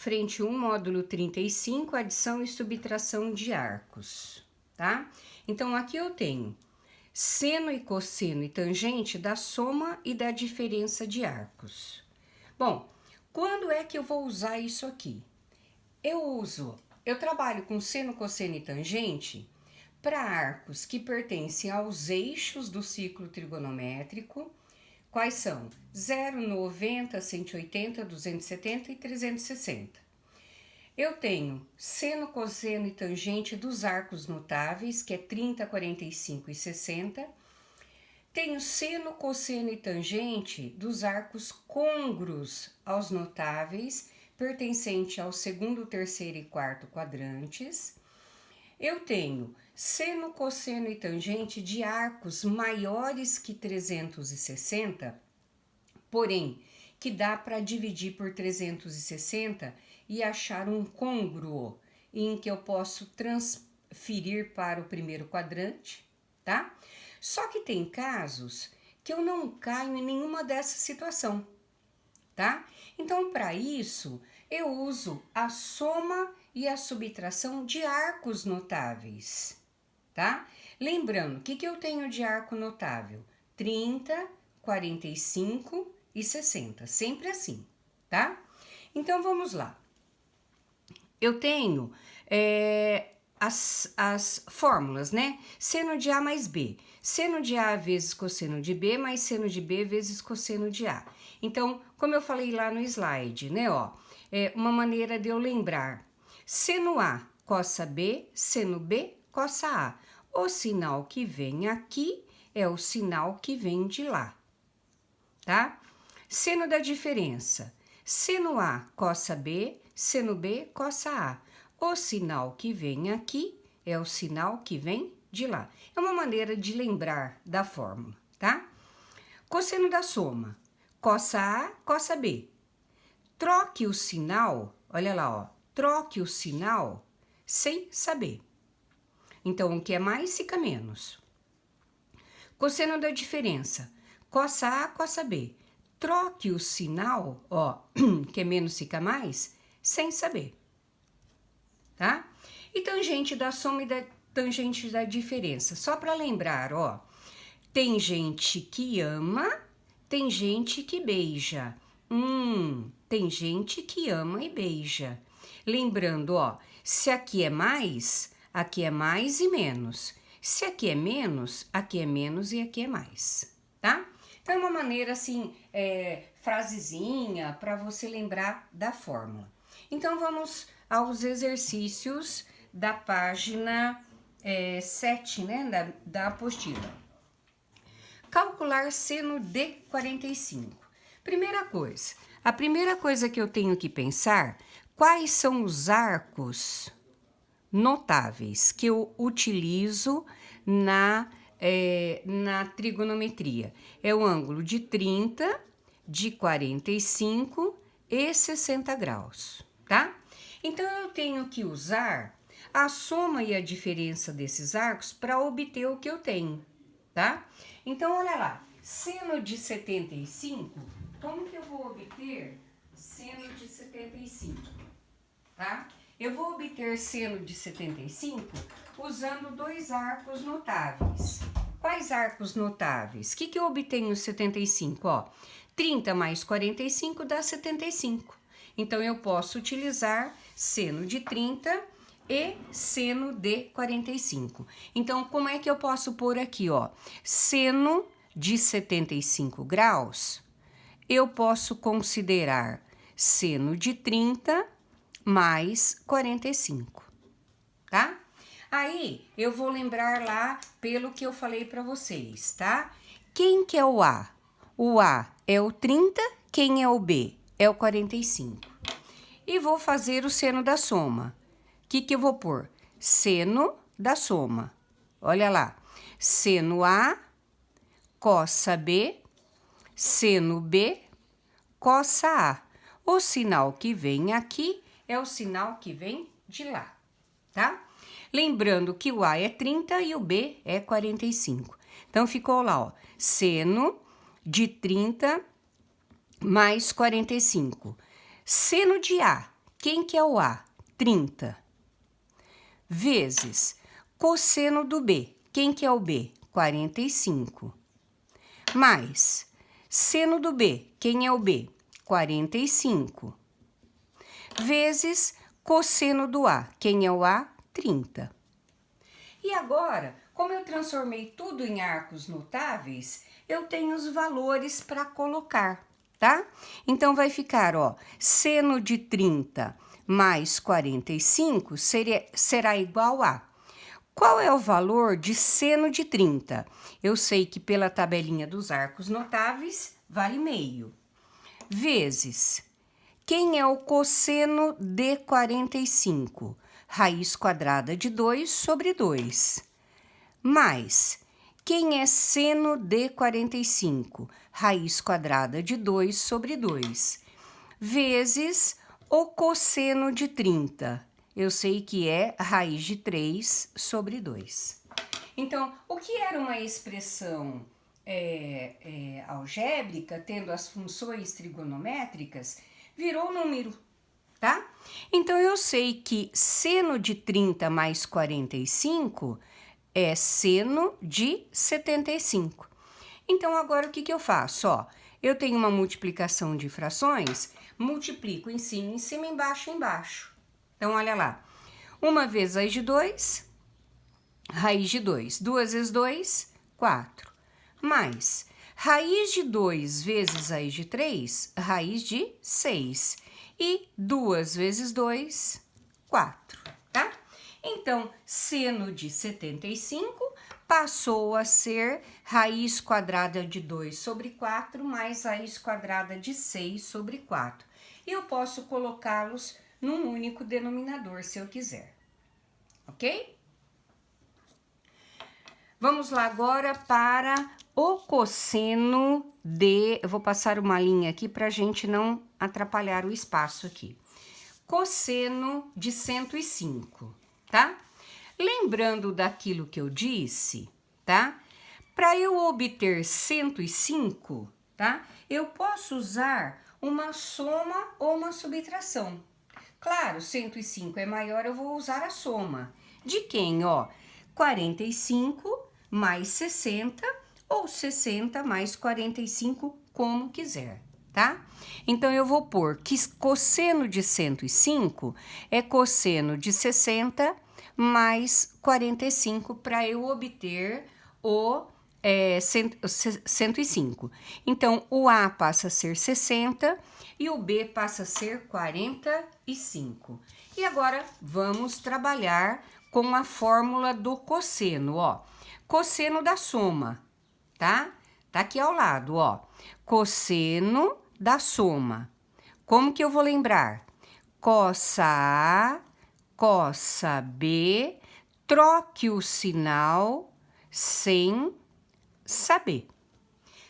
frente 1, módulo 35, adição e subtração de arcos, tá? Então, aqui eu tenho seno e cosseno e tangente da soma e da diferença de arcos. Bom, quando é que eu vou usar isso aqui? Eu trabalho com seno, cosseno e tangente para arcos que pertencem aos eixos do ciclo trigonométrico. Quais são? 0, 90, 180, 270 e 360. Eu tenho seno, cosseno e tangente dos arcos notáveis, que é 30, 45 e 60. Tenho seno, cosseno e tangente dos arcos côngruos aos notáveis, pertencente ao segundo, terceiro e quarto quadrantes. Eu tenho seno, cosseno e tangente de arcos maiores que 360, porém, que dá para dividir por 360 e achar um côngruo em que eu posso transferir para o primeiro quadrante, tá? Só que tem casos que eu não caio em nenhuma dessa situação, tá? Então, para isso, eu uso a soma e a subtração de arcos notáveis, tá? Lembrando, o que eu tenho de arco notável? 30, 45 e 60, sempre assim, tá? Então, vamos lá. Eu tenho as fórmulas, né? Seno de A mais B. Seno de A vezes cosseno de B mais seno de B vezes cosseno de A. Então, como eu falei lá no slide, né? Ó, uma maneira de eu lembrar. Seno A, cossa B, seno B, cossa A. O sinal que vem aqui é o sinal que vem de lá, tá? Seno da diferença. Seno A, cossa B, seno B, cossa A. O sinal que vem aqui é o sinal que vem de lá. É uma maneira de lembrar da fórmula, tá? Cosseno da soma. Cossa A, cossa B. Troque o sinal, olha lá, ó. Troque o sinal sem saber. Então, o que é mais fica menos. Cosseno da diferença. Cossa A, cossa B. Troque o sinal, ó, que é menos fica mais, sem saber, tá? E tangente da soma e da tangente da diferença. Só para lembrar, ó, tem gente que ama, tem gente que beija. Tem gente que ama e beija. Lembrando, ó, se aqui é mais e menos. Se aqui é menos e aqui é mais, tá? Então, é uma maneira, assim, frasezinha para você lembrar da fórmula. Então, vamos aos exercícios da página 7, né, da apostila. Calcular seno de 45. A primeira coisa que eu tenho que pensar, quais são os arcos notáveis que eu utilizo na trigonometria. É o ângulo de 30, de 45 e 60 graus, tá? Então, eu tenho que usar a soma e a diferença desses arcos para obter o que eu tenho, tá? Então, olha lá, seno de 75, como que eu vou obter seno de 75, tá? Eu vou obter seno de 75 usando dois arcos notáveis. Quais arcos notáveis? O que eu obtenho 75? Ó, 30 mais 45 dá 75. Então, eu posso utilizar seno de 30 e seno de 45. Então, como é que eu posso pôr aqui, ó? Seno de 75 graus, eu posso considerar seno de 30 mais 45, tá? Aí, eu vou lembrar lá pelo que eu falei para vocês, tá? Quem que é o A? O A é o 30, quem é o B? É o 45. E vou fazer o seno da soma. O que eu vou pôr? Seno da soma. Olha lá. Seno A, cossa B, seno B, cossa A. O sinal que vem aqui é o sinal que vem de lá, tá? Lembrando que o A é 30 e o B é 45. Então, ficou lá, ó, seno de 30 mais 45. Seno de A, quem que é o A? 30. Vezes cosseno do B. Quem que é o B? 45. Mais seno do B. Quem é o B? 45. Vezes cosseno do A. Quem é o A? 30. E agora, como eu transformei tudo em arcos notáveis, eu tenho os valores para colocar, tá? Então, vai ficar, ó, seno de 30 mais 45 será igual a... Qual é o valor de seno de 30? Eu sei que pela tabelinha dos arcos notáveis, vale meio. Vezes, quem é o cosseno de 45? Raiz quadrada de 2 sobre 2. Mais, quem é seno de 45? Raiz quadrada de 2 sobre 2. Vezes o cosseno de 30. Eu sei que é raiz de 3 sobre 2. Então, o que era uma expressão algébrica, tendo as funções trigonométricas, virou número, tá? Então, eu sei que seno de 30 mais 45 é seno de 75. Então, agora o que eu faço? Ó, eu tenho uma multiplicação de frações, multiplico em cima, embaixo, embaixo. Então, olha lá. Uma vez raiz de 2, raiz de 2. 2 vezes 2, 4. Mais raiz de 2 vezes raiz de 3, raiz de 6. E 2 vezes 2, 4, tá? Então, seno de 75 passou a ser raiz quadrada de 2 sobre 4 mais raiz quadrada de 6 sobre 4. E eu posso colocá-los num único denominador, se eu quiser. Ok? Vamos lá agora para o cosseno de... Eu vou passar uma linha aqui para a gente não atrapalhar o espaço aqui. Cosseno de 105, tá? Lembrando daquilo que eu disse, tá? Para eu obter 105, tá? Eu posso usar uma soma ou uma subtração. Claro, 105 é maior, eu vou usar a soma. De quem, ó? 45 mais 60 ou 60 mais 45, como quiser, tá? Então, eu vou pôr que cosseno de 105 é cosseno de 60 mais 45 para eu obter o 105. Então, o A passa a ser 60 e o B passa a ser 45. E agora, vamos trabalhar com a fórmula do cosseno, ó. Cosseno da soma, tá? Tá aqui ao lado, ó. Cosseno da soma. Como que eu vou lembrar? Cossa A, cossa B, troque o sinal sem saber.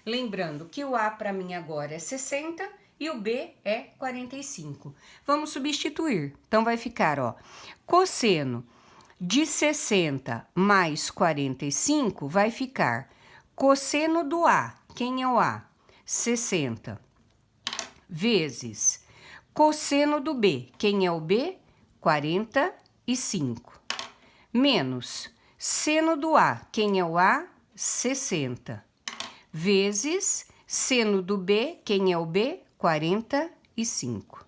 Lembrando que o A para mim agora é 60 e o B é 45. Vamos substituir. Então, vai ficar, ó, cosseno de 60 mais 45 vai ficar cosseno do A. Quem é o A? 60. Vezes cosseno do B. Quem é o B? 45. Menos seno do A. Quem é o A? 60. Vezes seno do B. Quem é o B? 45.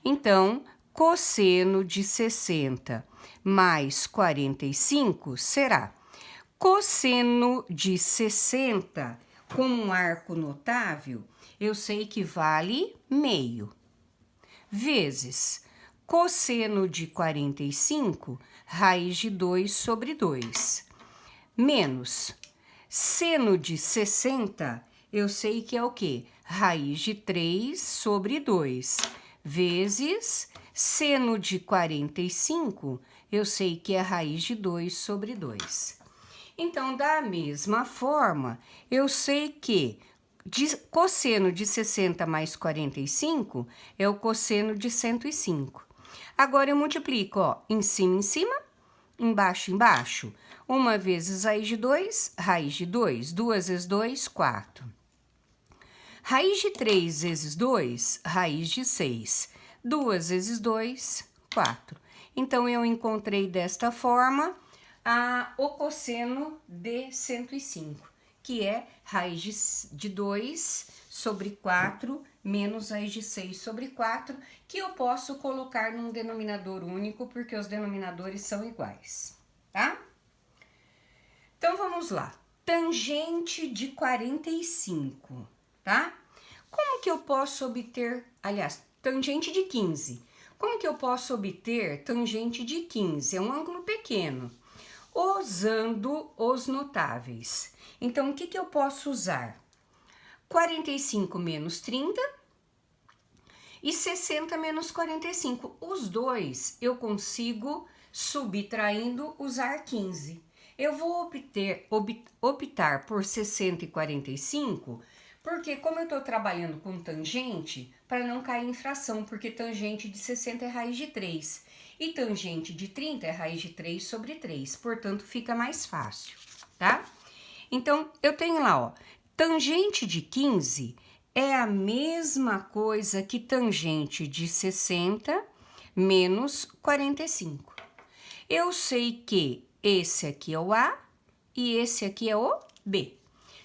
Então, cosseno de 60 mais 45 será cosseno de 60 com um arco notável, eu sei que vale meio, vezes cosseno de 45, raiz de 2 sobre 2, menos seno de 60, eu sei que é o quê? Raiz de 3 sobre 2, vezes seno de 45, eu sei que é raiz de 2 sobre 2. Então, da mesma forma, eu sei que cosseno de 60 mais 45 é o cosseno de 105. Agora, eu multiplico, ó, em cima, embaixo, embaixo. Uma vezes raiz de 2, raiz de 2. 2 vezes 2, 4. Raiz de 3 vezes 2, raiz de 6. 2 vezes 2, 4. Então, eu encontrei desta forma o cosseno de 105, que é raiz de 2 sobre 4 menos raiz de 6 sobre 4, que eu posso colocar num denominador único, porque os denominadores são iguais, tá? Então, vamos lá. Tangente de 45, tá? Como que eu posso obter, aliás, tangente de 15. Como que eu posso obter tangente de 15? É um ângulo pequeno. Usando os notáveis. Então, o que que eu posso usar? 45 menos 30 e 60 menos 45. Os dois eu consigo, subtraindo, usar 15. Eu vou optar por 60 e 45, porque como eu estou trabalhando com tangente, para não cair em fração, porque tangente de 60 é raiz de 3 e tangente de 30 é raiz de 3 sobre 3, portanto fica mais fácil, tá? Então, eu tenho lá, ó, tangente de 15 é a mesma coisa que tangente de 60 menos 45. Eu sei que esse aqui é o A e esse aqui é o B.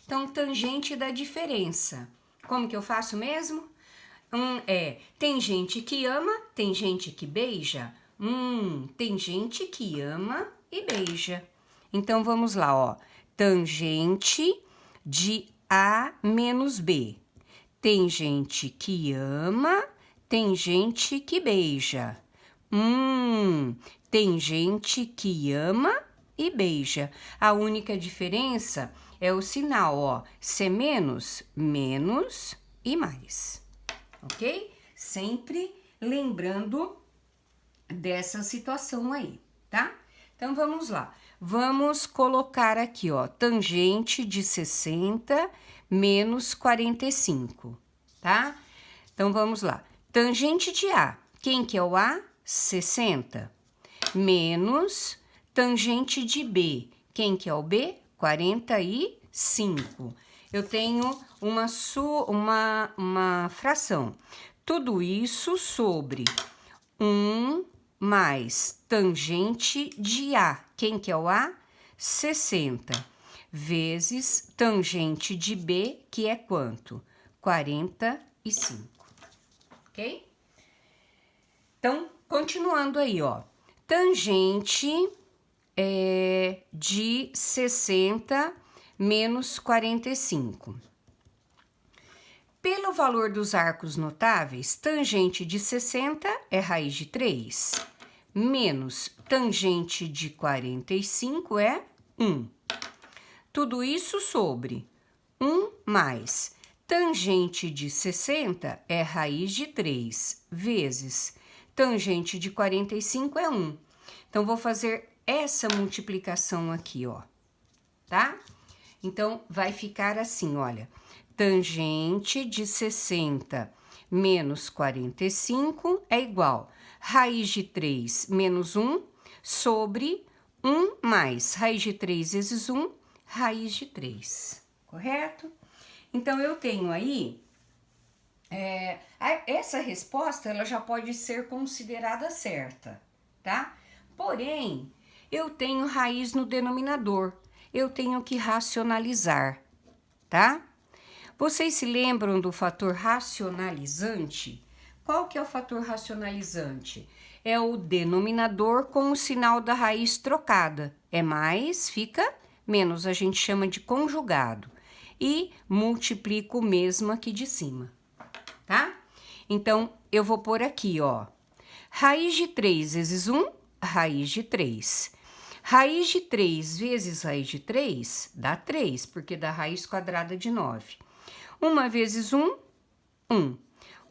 Então, tangente da diferença. Como que eu faço mesmo? Tem gente que ama, tem gente que beija. Tem gente que ama e beija. Então, vamos lá, ó. Tangente de A menos B. Tem gente que ama, tem gente que beija. Tem gente que ama e beija. A única diferença é o sinal, ó. Se menos, menos e mais. Ok? Sempre lembrando dessa situação aí, tá? Então, vamos lá. Vamos colocar aqui, ó, tangente de 60 menos 45, tá? Então, vamos lá. Tangente de A. Quem que é o A? 60. Menos tangente de B. Quem que é o B? 45. Eu tenho uma fração. Tudo isso sobre 1 mais tangente de A. Quem que é o A? 60. Vezes tangente de B, que é quanto? 45. Ok? Então, continuando aí, ó. Tangente de 60 menos 45. Pelo valor dos arcos notáveis, tangente de 60 é raiz de 3, menos tangente de 45 é 1. Tudo isso sobre 1 mais tangente de 60 é raiz de 3, vezes tangente de 45 é 1. Então, vou fazer essa multiplicação aqui, ó, tá? Então, vai ficar assim, olha, tangente de 60 menos 45 é igual raiz de 3 menos 1 sobre 1 mais raiz de 3 vezes 1, raiz de 3, correto? Então, eu tenho aí, essa resposta, ela já pode ser considerada certa, tá? Porém, eu tenho raiz no denominador, eu tenho que racionalizar, tá? Vocês se lembram do fator racionalizante? Qual que é o fator racionalizante? É o denominador com o sinal da raiz trocada. É mais, fica menos, a gente chama de conjugado. E multiplico o mesmo aqui de cima, tá? Então, eu vou pôr aqui, ó. Raiz de 3 vezes 1, raiz de 3. Raiz de 3 vezes raiz de 3 dá 3, porque dá raiz quadrada de 9. 1 vezes 1, 1.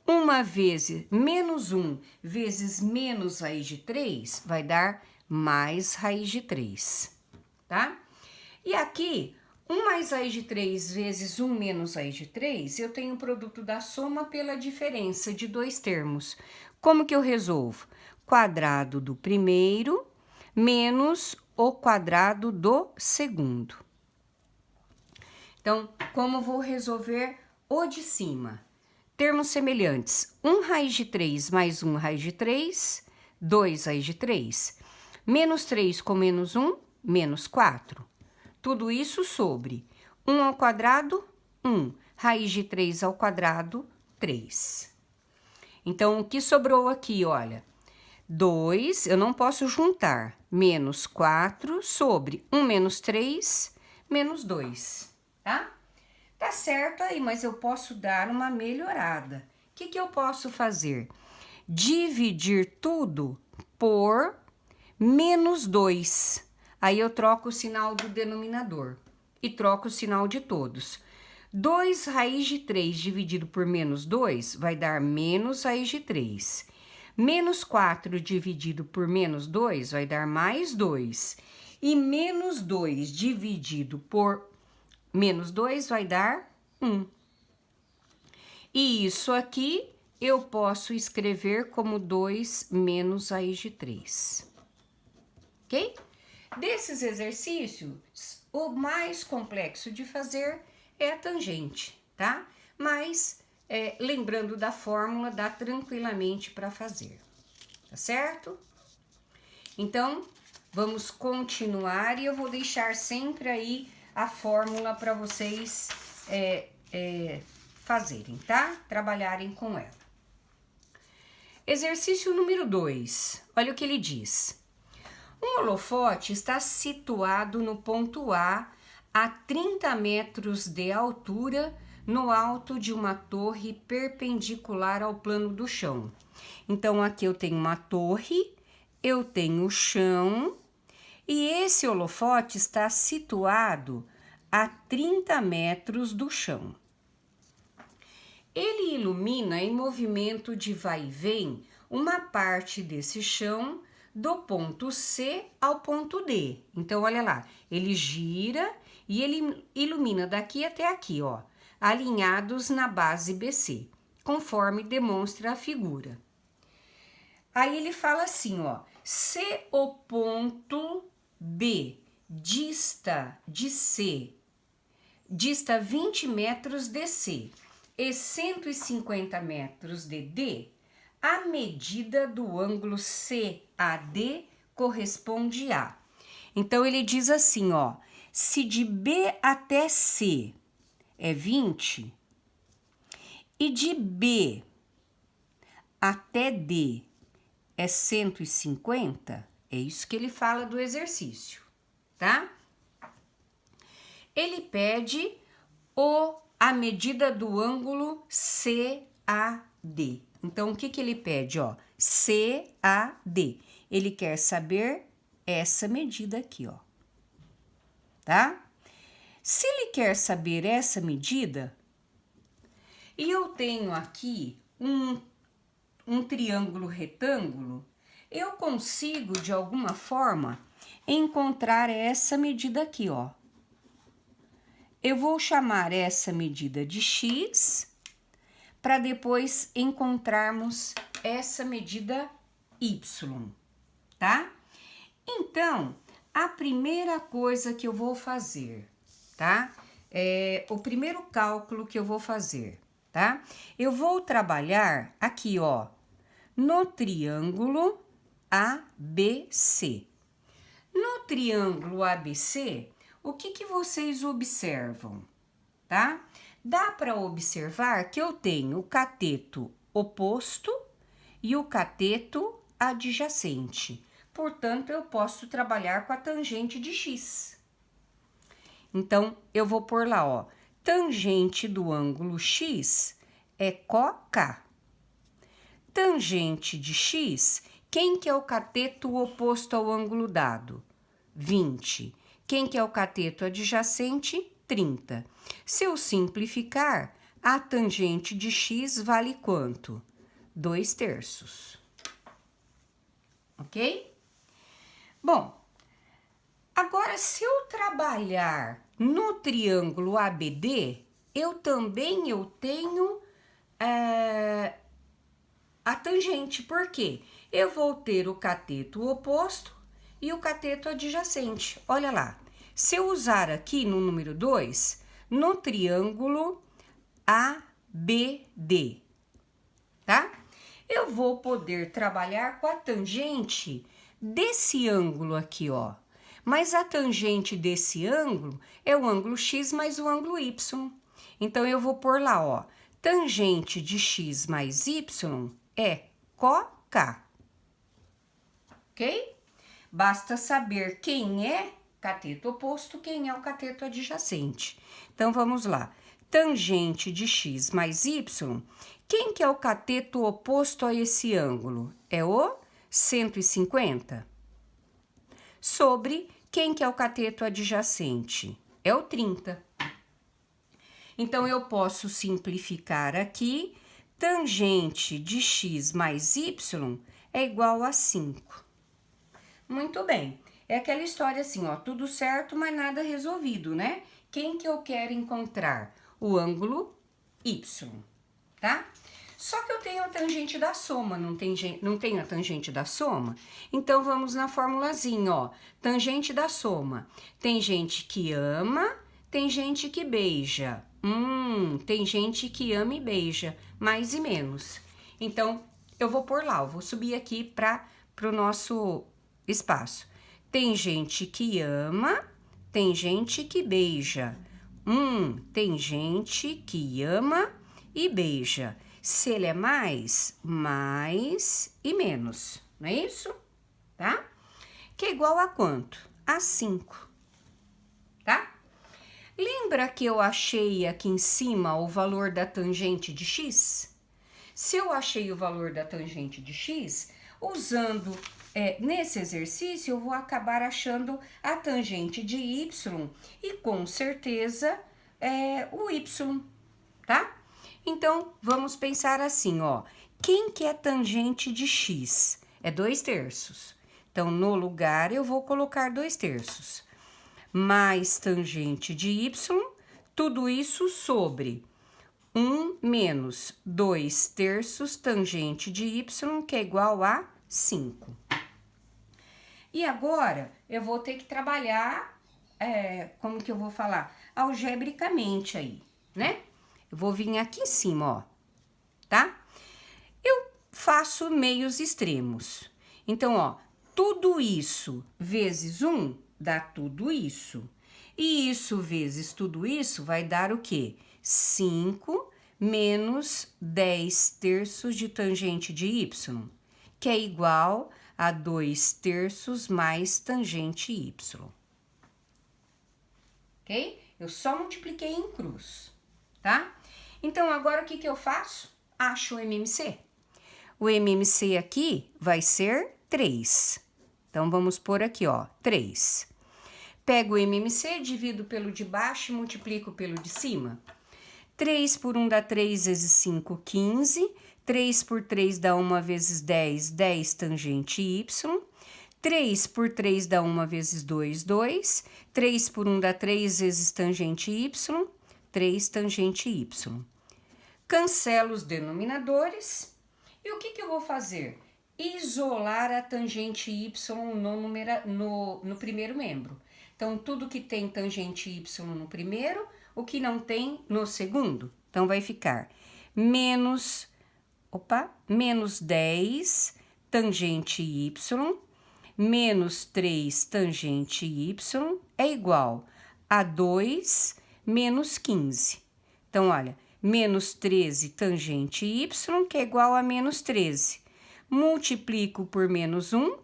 1 vezes menos 1 vezes menos raiz de 3 vai dar mais raiz de 3, tá? E aqui, 1 mais raiz de 3 vezes 1 menos raiz de 3, eu tenho o produto da soma pela diferença de dois termos. Como que eu resolvo? Quadrado do primeiro menos o quadrado do segundo. Então, como vou resolver o de cima? termos semelhantes, 1 raiz de 3 mais 1 raiz de 3, 2 raiz de 3. Menos 3 com menos 1, menos 4. Tudo isso sobre 1 ao quadrado, 1. Raiz de 3 ao quadrado, 3. Então, o que sobrou aqui, olha, 2, eu não posso juntar, menos 4 sobre 1 menos 3, menos 2, tá? Tá certo aí, mas eu posso dar uma melhorada. O que eu posso fazer? Dividir tudo por menos 2. Aí eu troco o sinal do denominador e troco o sinal de todos. 2 raiz de 3 dividido por menos 2 vai dar menos raiz de 3. Menos 4 dividido por menos 2 vai dar mais 2. E menos 2 dividido por menos 2 vai dar 1. E isso aqui eu posso escrever como 2 menos raiz de 3. Ok? Desses exercícios, o mais complexo de fazer é a tangente, tá? Mas, lembrando da fórmula, dá tranquilamente para fazer, tá certo? Então, vamos continuar e eu vou deixar sempre aí a fórmula para vocês fazerem, tá? Trabalharem com ela. Exercício número 2, olha o que ele diz. Um holofote está situado no ponto A 30 metros de altura, no alto de uma torre perpendicular ao plano do chão. Então, aqui eu tenho uma torre, eu tenho o chão, e esse holofote está situado a 30 metros do chão. Ele ilumina em movimento de vai e vem uma parte desse chão do ponto C ao ponto D. Então, olha lá, ele gira e ele ilumina daqui até aqui, ó, alinhados na base BC, conforme demonstra a figura. Aí ele fala assim, ó, se o ponto B dista de C, dista 20 metros de C e 150 metros de D, a medida do ângulo CAD corresponde a. Então, ele diz assim, ó, se de B até C é 20 e de B até D é 150, é isso que ele fala do exercício, tá? Ele pede a medida do ângulo CAD. Então, o que ele pede, ó? CAD. Ele quer saber essa medida aqui, ó. Tá? Se ele quer saber essa medida, e eu tenho aqui um triângulo retângulo, eu consigo, de alguma forma, encontrar essa medida aqui, ó. Eu vou chamar essa medida de X, para depois encontrarmos essa medida Y, tá? Então, a primeira coisa que eu vou fazer, tá? O primeiro cálculo que eu vou fazer, tá? Eu vou trabalhar aqui, ó, no triângulo ABC. No triângulo ABC, o que vocês observam, tá? Dá para observar que eu tenho o cateto oposto e o cateto adjacente. Portanto, eu posso trabalhar com a tangente de X. Então, eu vou pôr lá, ó, tangente do ângulo X é coK. Tangente de X, quem que é o cateto oposto ao ângulo dado? 20. Quem que é o cateto adjacente? 30. Se eu simplificar, a tangente de X vale quanto? 2/3. Ok? Bom, agora se eu trabalhar no triângulo ABD, eu tenho a tangente. Por quê? Eu vou ter o cateto oposto e o cateto adjacente. Olha lá. Se eu usar aqui no número 2, no triângulo ABD, tá? Eu vou poder trabalhar com a tangente desse ângulo aqui, ó. Mas a tangente desse ângulo é o ângulo x mais o ângulo y. Então, eu vou pôr lá, ó. Tangente de x mais y é coK. Ok? Basta saber quem é cateto oposto, quem é o cateto adjacente. Então, vamos lá. Tangente de x mais y, quem que é o cateto oposto a esse ângulo? É o 150. Sobre quem que é o cateto adjacente? É o 30. Então, eu posso simplificar aqui, tangente de x mais y é igual a 5. Muito bem, é aquela história assim, ó, tudo certo, mas nada resolvido, né? Quem que eu quero encontrar? O ângulo y, tá? Só que eu tenho a tangente da soma, não tenho a tangente da soma? Então, vamos na formulazinha, ó. Tangente da soma. Tem gente que ama, tem gente que beija. Tem gente que ama e beija, mais e menos. Então, eu vou pôr lá, eu vou subir aqui para o nosso espaço. Tem gente que ama, tem gente que beija. Tem gente que ama e beija. Se ele é mais e menos, não é isso? Tá? Que é igual a quanto? A 5, tá? Lembra que eu achei aqui em cima o valor da tangente de x? Se eu achei o valor da tangente de x, usando nesse exercício, eu vou acabar achando a tangente de y e com certeza o y, tá? Então, vamos pensar assim, ó. Quem que é tangente de x? É 2/3. Então, no lugar, eu vou colocar 2/3. Mais tangente de y, tudo isso sobre 1 menos 2/3 tangente de y, que é igual a 5. E agora, eu vou ter que trabalhar, como que eu vou falar? Algebricamente aí, né? Eu vou vir aqui em cima, ó, tá? Eu faço meios extremos. Então, ó, tudo isso vezes 1 dá tudo isso. E isso vezes tudo isso vai dar o quê? 5 menos 10/3 de tangente de y, que é igual a 2/3 mais tangente y. Ok? Eu só multipliquei em cruz, tá? Então, agora o que eu faço? Acho o MMC. O MMC aqui vai ser 3. Então, vamos pôr aqui, ó, 3. Pego o MMC, divido pelo de baixo e multiplico pelo de cima. 3 por 1 dá 3 vezes 5, 15. 3 por 3 dá 1 vezes 10, 10 tangente y. 3 por 3 dá 1 vezes 2, 2. 3 por 1 dá 3 vezes tangente y, 3 tangente y. Cancelo os denominadores. E o que eu vou fazer? Isolar a tangente y no primeiro membro. Então, tudo que tem tangente y no primeiro, o que não tem no segundo. Então, vai ficar menos 10 tangente y, menos 3 tangente y é igual a 2 menos 15. Então, olha, menos 13 tangente y, que é igual a menos 13. Multiplico por menos 1,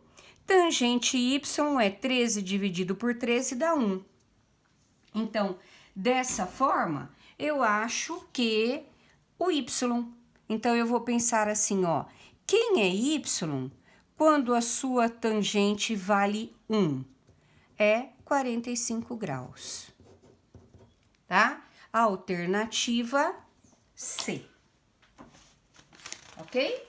tangente y é 13 dividido por 13 dá 1. Então, dessa forma, eu acho que o y. Então, eu vou pensar assim, ó, quem é y quando a sua tangente vale 1? É 45 graus, tá? A alternativa C, ok?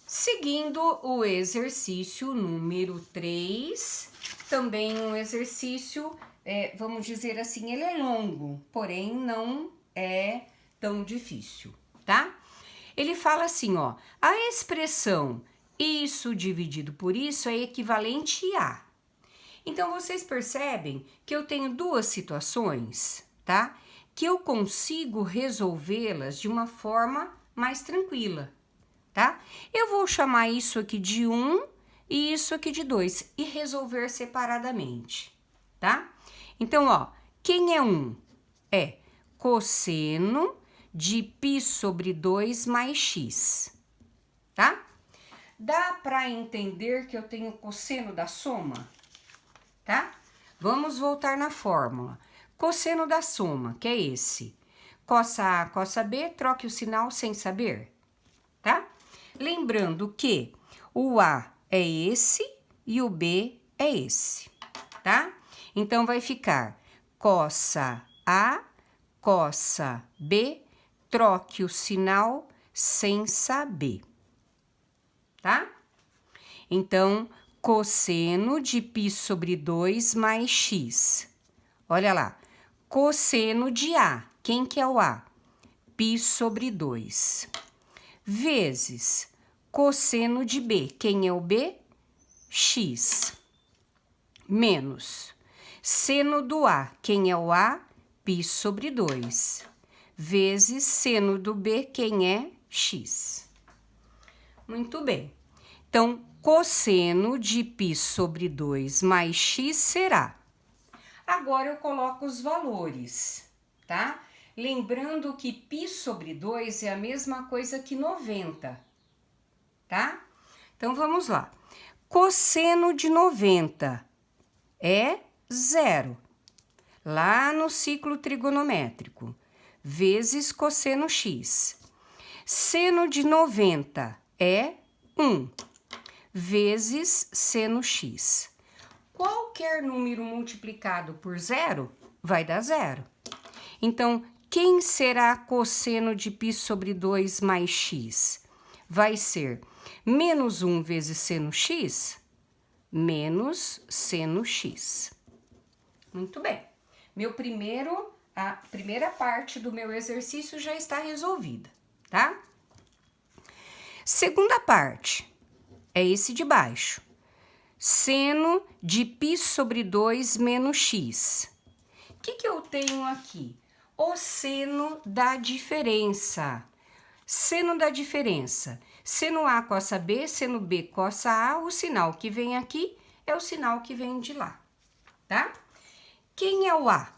Seguindo o exercício número 3, também um exercício, vamos dizer assim, ele é longo, porém não é tão difícil, tá? Ele fala assim, ó, a expressão isso dividido por isso é equivalente a. Então, vocês percebem que eu tenho duas situações, tá? que eu consigo resolvê-las de uma forma mais tranquila, tá? Eu vou chamar isso aqui de 1 e isso aqui de 2 e resolver separadamente, tá? Então, ó, quem é 1? É cosseno de π sobre 2 mais x, tá? Dá para entender que eu tenho cosseno da soma, tá? Vamos voltar na fórmula. Cosseno da soma, que é esse. Cossa A, cossa B, troque o sinal sem saber, tá? Lembrando que o A é esse e o B é esse, tá? Então, vai ficar cossa A, cossa B, troque o sinal sem saber, tá? Então, cosseno de π sobre 2 mais x. Olha lá, cosseno de A. Quem que é o A? π sobre 2. Vezes cosseno de B. Quem é o B? X. Menos seno do A. Quem é o A? π sobre 2. Vezes seno do B. Quem é? X. Muito bem. Então, cosseno de π sobre 2 mais x será. Agora eu coloco os valores, tá? Lembrando que π sobre 2 é a mesma coisa que 90, tá? Então, vamos lá. Cosseno de 90 é 0, lá no ciclo trigonométrico, vezes cosseno x. Seno de 90 é 1, vezes seno x. Qualquer número multiplicado por 0 vai dar 0. Então, quem será cosseno de π sobre 2 mais x? Vai ser menos 1 vezes seno x, menos seno x. Muito bem. A primeira parte do meu exercício já está resolvida, tá? Segunda parte é esse de baixo. Seno de π sobre 2 menos x. O que eu tenho aqui? O seno da diferença. Seno da diferença. Seno A cossa B, seno B cossa A, o sinal que vem aqui é o sinal que vem de lá, tá? Quem é o A?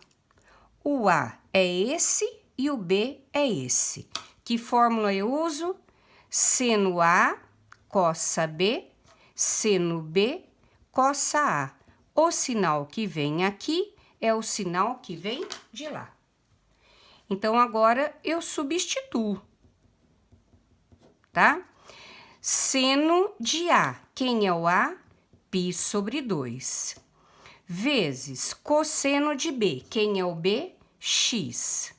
O A é esse e o B é esse. Que fórmula eu uso? Seno A cossa B, seno B cossa A. O sinal que vem aqui é o sinal que vem de lá. Então, agora eu substituo, tá? Seno de A. Quem é o A? π sobre 2. Vezes cosseno de B. Quem é o B? X.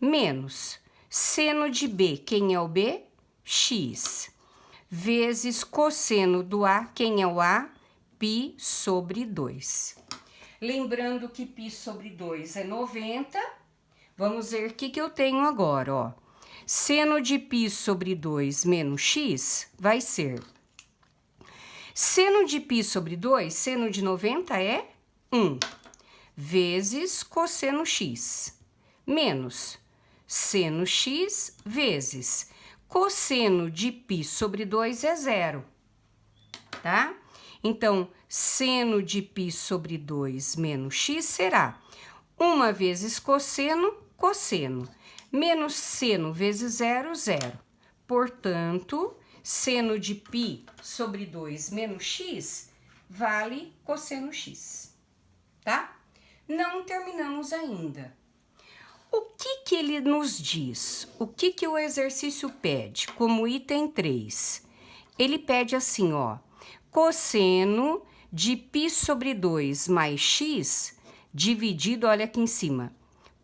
Menos seno de B. Quem é o B? X. Vezes cosseno do A. Quem é o A? π sobre 2. Lembrando que π sobre 2 é 90. Vamos ver o que eu tenho agora, ó. Seno de π sobre 2 menos x vai ser seno de π sobre 2, seno de 90 é 1, vezes cosseno x, menos seno x vezes cosseno de π sobre 2 é 0, tá? Então, seno de π sobre 2 menos x será 1 vezes cosseno, cosseno, menos seno vezes 0, 0. Portanto, seno de π sobre 2 menos x vale cosseno x, tá? Não terminamos ainda. O que ele nos diz? O que o exercício pede como item 3? Ele pede assim, ó, cosseno de π sobre 2 mais x dividido, olha aqui em cima,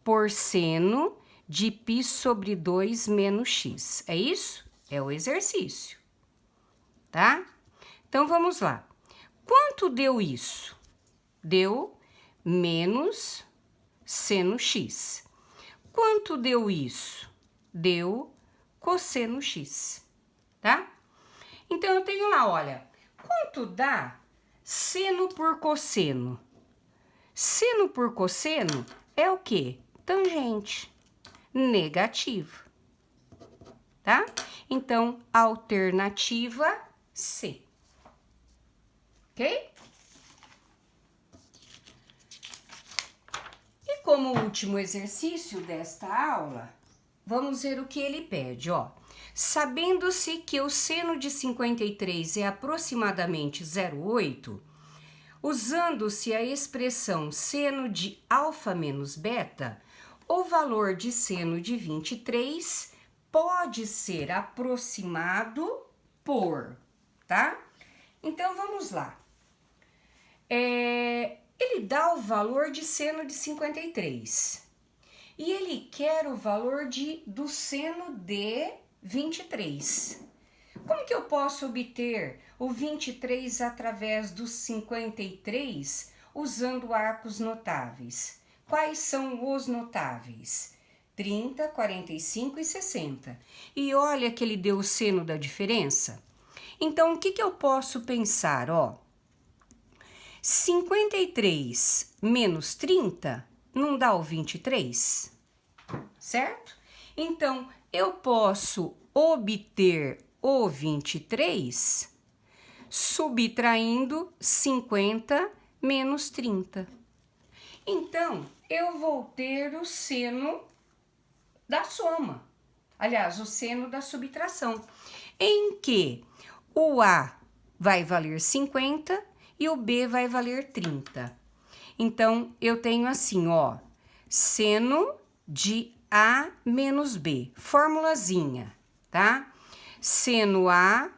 por seno de π sobre 2 menos x. É isso? É o exercício, tá? Então, vamos lá. Quanto deu isso? Deu menos seno x. Quanto deu isso? Deu cosseno x, tá? Então, eu tenho lá, olha, quanto dá seno por cosseno? Seno por cosseno é o quê? tangente, negativo, tá? Então, alternativa C, ok? E como último exercício desta aula, vamos ver o que ele pede, ó. Sabendo-se que o seno de 53 é aproximadamente 0,8, usando-se a expressão seno de alfa menos beta, o valor de seno de 23 pode ser aproximado por, tá? Então, vamos lá. Ele dá o valor de seno de 53 e ele quer o valor do seno de 23. Como que eu posso obter o 23 através dos 53 usando arcos notáveis? Quais são os notáveis? 30, 45 e 60. E olha que ele deu o seno da diferença. Então, o que eu posso pensar? Ó, 53 menos 30 não dá o 23, certo? Então, eu posso obter o 23 subtraindo 50 menos 30. Então, eu vou ter o seno da soma. Aliás, o seno da subtração, em que o A vai valer 50 e o B vai valer 30. Então, eu tenho assim, ó, seno de A menos B, formulazinha, tá? Seno A,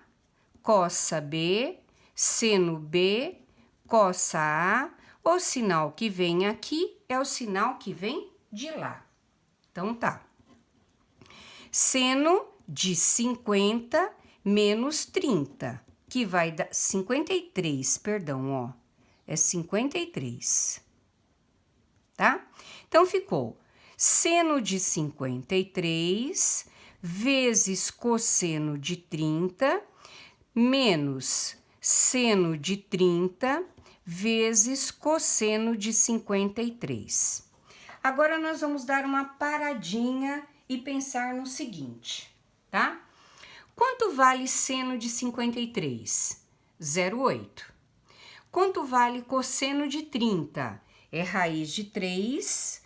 cossa B, seno B, cossa A. O sinal que vem aqui é o sinal que vem de lá. Então, tá. Seno de 50 menos 30, que vai dar 53, perdão, ó. É 53, tá? Então, ficou seno de 53 vezes cosseno de 30 menos seno de 30 vezes cosseno de 53. Agora, nós vamos dar uma paradinha e pensar no seguinte, tá? Quanto vale seno de 53? 0,8. Quanto vale cosseno de 30? É raiz de 3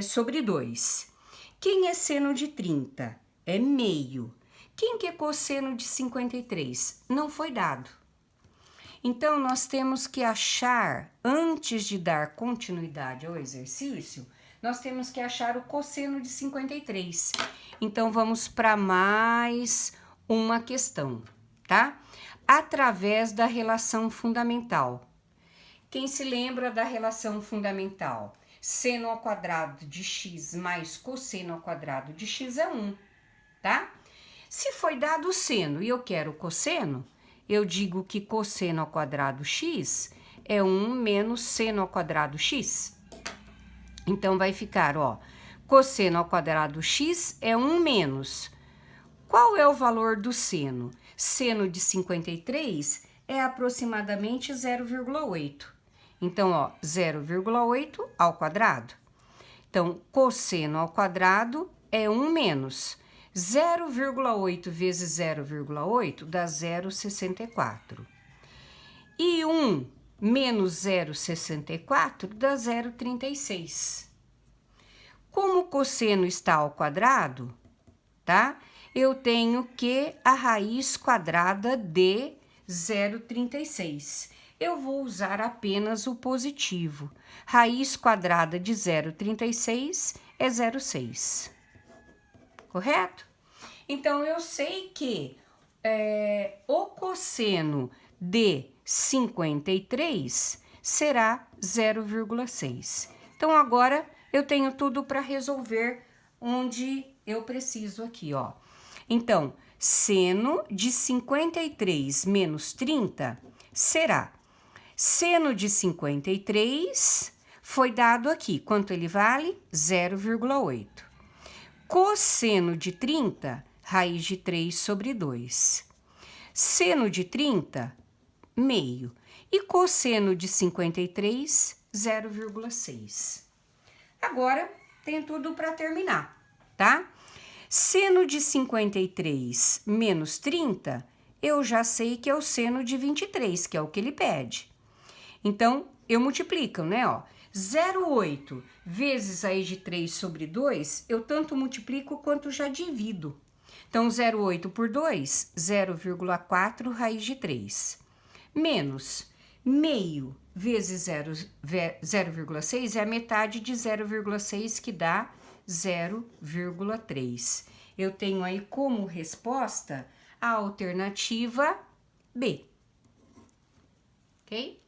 sobre 2. Quem é seno de 30? É meio. Quem que é cosseno de 53? Não foi dado. Então, nós temos que achar, antes de dar continuidade ao exercício, nós temos que achar o cosseno de 53. Então, vamos para mais uma questão, tá? Através da relação fundamental. Quem se lembra da relação fundamental? Seno ao quadrado de x mais cosseno ao quadrado de x é 1, tá? Se foi dado o seno e eu quero o cosseno, eu digo que cosseno ao quadrado x é 1 menos seno ao quadrado x. Então, vai ficar, ó, cosseno ao quadrado x é 1 menos. Qual é o valor do seno? Seno de 53 é aproximadamente 0,8. Então, ó, 0,8 ao quadrado. Então, cosseno ao quadrado é 1 menos. 0,8 vezes 0,8 dá 0,64. E 1 menos 0,64 dá 0,36. Como o cosseno está ao quadrado, tá? Eu tenho que a raiz quadrada de 0,36. Eu vou usar apenas o positivo. Raiz quadrada de 0,36 é 0,6. Correto? Então, eu sei que o cosseno de 53 será 0,6. Então, agora eu tenho tudo para resolver onde eu preciso aqui, ó. Então, seno de 53 menos 30 será seno de 53 foi dado aqui. Quanto ele vale? 0,8. Cosseno de 30, raiz de 3 sobre 2. Seno de 30, meio. E cosseno de 53, 0,6. Agora, tem tudo para terminar, tá? Seno de 53 menos 30, eu já sei que é o seno de 23, que é o que ele pede. Então, eu multiplico, né, ó. 0,8 vezes a raiz de 3 sobre 2, eu tanto multiplico quanto já divido. Então, 0,8 por 2, 0,4 raiz de 3. Menos meio vezes 0,6 é a metade de 0,6, que dá 0,3. Eu tenho aí como resposta a alternativa B. Ok?